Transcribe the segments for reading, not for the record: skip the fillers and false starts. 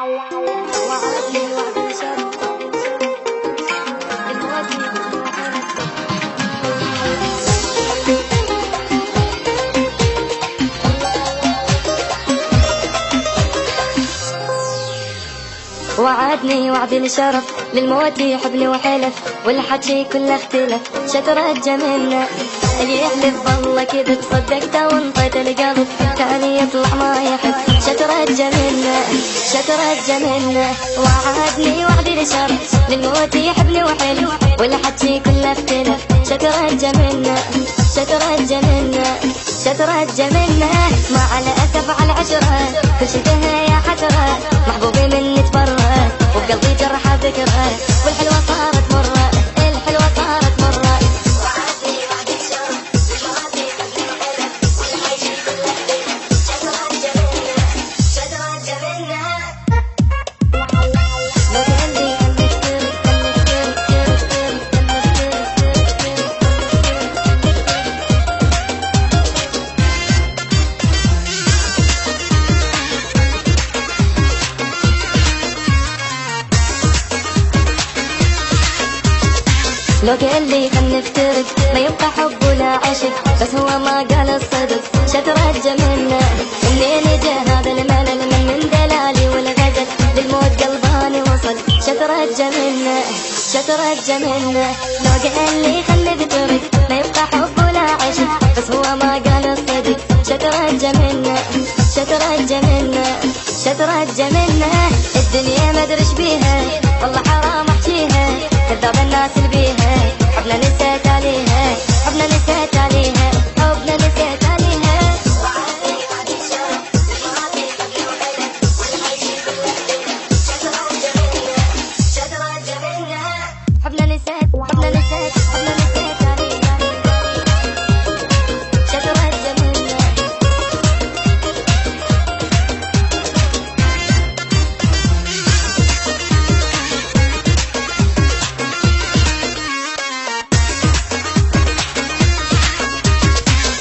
وعدني وعد شرف المواسم وعدني وعد الشرف للموت يحبني وحلف والحكي كله اختلف شترت جميلنا اللي يحلف بالله كذا تصدقته وانطيت القلب ثاني يطلع ما يحب شترت جميلنا شترت جميلنا وعدني وعد الشرف للموت يحبني وحلف والحكي كله اختلف شترت جميلنا شترت جميلنا شترت جميلنا ما على أسف على العشرة كل شي فيها يا حسرة محبوبي مني تبرى وبقلبي جرح ذكرى والحلوة صارت مرة الحلوة صارت مرة وعدني وعد الشرف الماضي قبل الألف والحكي كله اختلف شترت جميلنا شترت جميلنا لو تقلي لو قال لي خلنا نفترق ما يبقى حب ولا عشق بس هو ما قال الصدق شترت جميلنا منين جا هذا الملل من دلالي والغزل للموت قلباني وصل شترت جميلنا شترت جميلنا لو قال لي خلنا نفترق ما يبقى حب ولا عشق بس هو ما قال الصدق شترت جميلنا شترت جميلنا شترت جميلنا الدنيا ما ادري ايش بيها والله حرام احكيها كذاب الناس اللي بيها حبنا نسيت عليها حبنا نسيت عليها حبنا نسيت عليها وعدني وعد الشرف الماضي قبل الألف والحكي كله اختلف شترت جميلنا شترت جميلنا حبنا نسيت حبنا نسيت حبنا نسيت عليها شترت جميلنا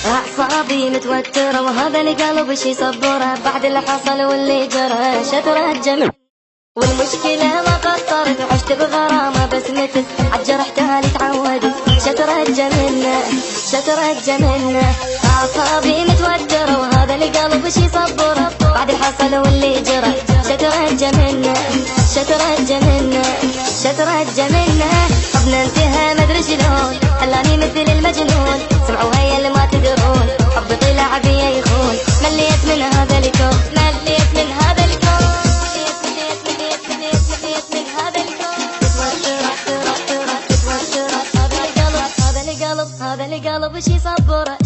أعصابي متوترة وهذا القلب شي صبره بعد اللي حصل واللي جرى شترت جميل والمشكلة ما قصرت وعشت بغرامة بس متت عالجرح تالي تعودت شترت جميلنا شترت جميلنا أعصابي متوترة وهذا القلب شي صبره بعد اللي حصل واللي جرى شترت جميلنا شترت جميلنا شترت جميلنا حبنا انتهى مدري شلون خلاني مثل المجنون سمعوا هيا اللي ما تدرون حب طلع بيا يخون مليت من هذا الكون مليت من هذا الكون مليت من هذا الكون تتوتر هذا القلب شي صبره